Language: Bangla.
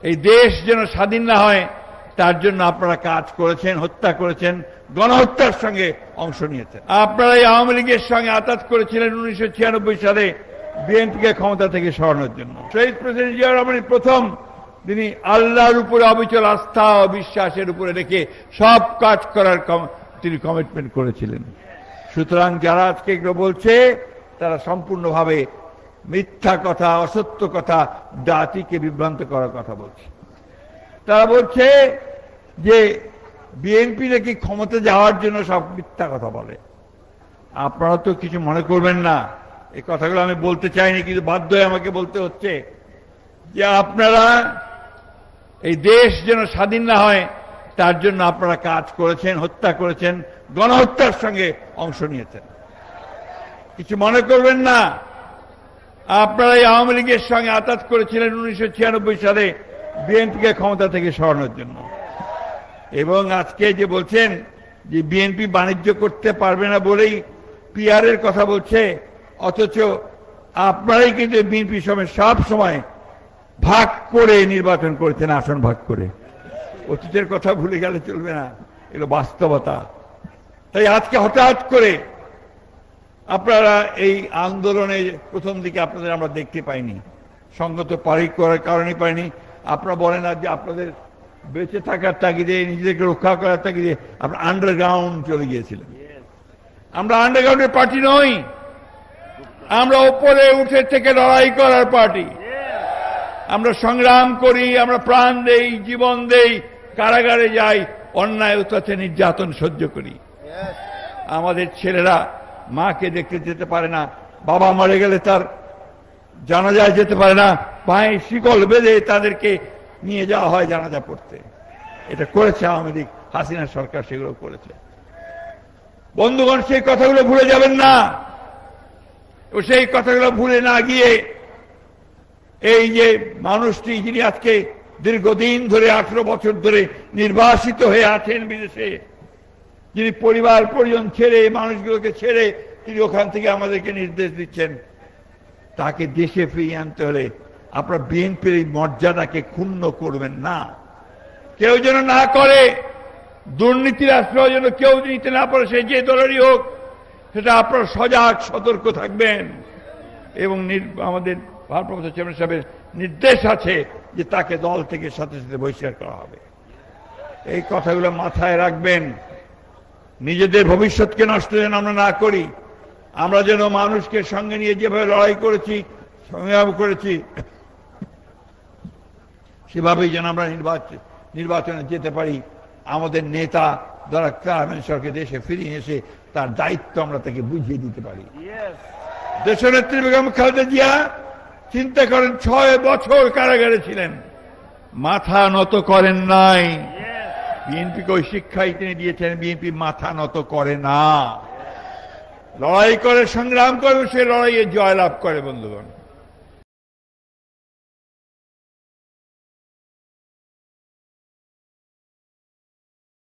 এই দেশ যেন স্বাধীন না হয় তার জন্য আপনারা কাজ করেছেন, হত্যা করেছেন, গণহত্যার সঙ্গে অংশ নিয়েছেন। আপনারা এই আওয়ামী লীগের সঙ্গে আতাত করেছিলেন 1996 সালে বিএনপিকে ক্ষমতা থেকে সরানোর জন্য। শহীদ প্রেসিডেন্ট জিয়া রহমানের প্রথম তিনি আল্লাহর উপরে অবিচল আস্থা ও বিশ্বাসের উপরে রেখে সব কাজ করার তিনি কমিটমেন্ট করেছিলেন। সুতরাং যারা আজকে এগুলো বলছে তারা সম্পূর্ণভাবে মিথ্যা কথা, অসত্য কথা, জাতিকে বিভ্রান্ত করার কথা বলছে। তারা বলছে যে বিএনপি নাকি ক্ষমতা যাওয়ার জন্য সব মিথ্যা কথা বলে। আপনারা তো কিছু মনে করবেন না, এই কথাগুলো আমি বলতে চাইনি, কিন্তু বাধ্য হয়ে আমাকে বলতে হচ্ছে যে আপনারা এই দেশ যেন স্বাধীন না হয় তার জন্য আপনারা কাজ করেছেন, হত্যা করেছেন, গণহত্যার সঙ্গে অংশ নিয়েছেন। কিছু মনে করবেন না, আপনারা এই আওয়ামী লীগের সঙ্গে আতাত করেছিলেন 1996 সালে বিএনপিকে ক্ষমতা থেকে সরানোর জন্য। এবং আজকে যে বলছেন যে বিএনপি বাণিজ্য করতে পারবে না বলেই পিআরের কথা বলছে, অথচ আপনারাই কিন্তু বিএনপি সব সময় ভাগ করে নির্বাচন করেছেন, আসন ভাগ করে। অতীতের কথা ভুলে গেলে চলবে না, এগুলো বাস্তবতা। তাই আজকে হঠাৎ করে আপনারা এই আন্দোলনে প্রথম দিকে আপনাদের আমরা দেখতে পাইনি, সঙ্গত করার কারণে পাইনি। আপনারা বলেন না যে আপনাদের বেঁচে থাকার তাগিদে, নিজেদেরকে রক্ষা করার তাগিদে আপনারা আন্ডারগ্রাউন্ড চলে গিয়েছিলেন। আমরা আন্ডারগ্রাউন্ডের পার্টি নই, আমরা ওপরে উঠে থেকে লড়াই করার পার্টি। আমরা সংগ্রাম করি, আমরা প্রাণ দেই, জীবন দেই, কারাগারে যাই, অন্যায় অত্যাচার নির্যাতন সহ্য করি। আমাদের ছেলেরা মাকে দেখতে যেতে পারে না, বাবা মরে গেলে তার জানাজায় যেতে পারে না, পায়ে শিকল বেঁধে তাদেরকে নিয়ে যাওয়া হয় জানাজা পড়তে। এটা করেছে আওয়ামী লীগ, হাসিনা সরকার সেগুলো করেছে। বন্ধুগণ, সেই কথাগুলো ভুলে যাবেন না। ও সেই কথাগুলো ভুলে না গিয়ে এই যে মানুষটি যিনি আজকে দীর্ঘদিন ধরে 18 বছর ধরে নির্বাসিত হয়ে আছেন বিদেশে, যিনি পরিবার পরিজন ছেড়ে, মানুষগুলোকে ছেড়ে তিনি ওখান থেকে আমাদেরকে নির্দেশ দিচ্ছেন, তাকে দেশে ফিরিয়ে আনতে হলে আপনারা বিএনপির এই মর্যাদাকে ক্ষুণ্ণ করবেন না। কেউ যেন না করে, দুর্নীতির আশ্রয় যেন কেউ নিতে না পারে, সে যে দলেরই হোক, সেটা আপনারা সজাগ সতর্ক থাকবেন। এবং আমাদের ভারপ্রাপ্ত চেয়ারম্যান সাহেবের নির্দেশ আছে যে তাকে দল থেকে সাথে সাথে বহিষ্কার করা হবে। এই কথাগুলো মাথায় রাখবেন। নিজেদের ভবিষ্যৎকে নষ্ট যেন আমরা না করি। আমরা যেন মানুষকে সঙ্গে নিয়ে যেভাবে লড়াই করেছি, সংগ্রাম করেছি, সেভাবেই যেন আমরা নির্বাচনে যেতে পারি। আমাদের নেতা সরকারকে দেশে ফিরিয়ে এসে তার দায়িত্ব আমরা তাকে বুঝিয়ে দিতে পারি। দেশনেত্রী বেগম খালেদা জিয়া চিন্তা করেন 6 বছর কারাগারে ছিলেন, মাথা নত করেন নাই। বিএনপিকে ওই শিক্ষাই তিনি দিয়েছেন, বিএনপি মাথা নত করে না, লড়াই করে, সংগ্রাম করে, সে লড়াইয়ে জয়লাভ করে। বন্ধুগণ,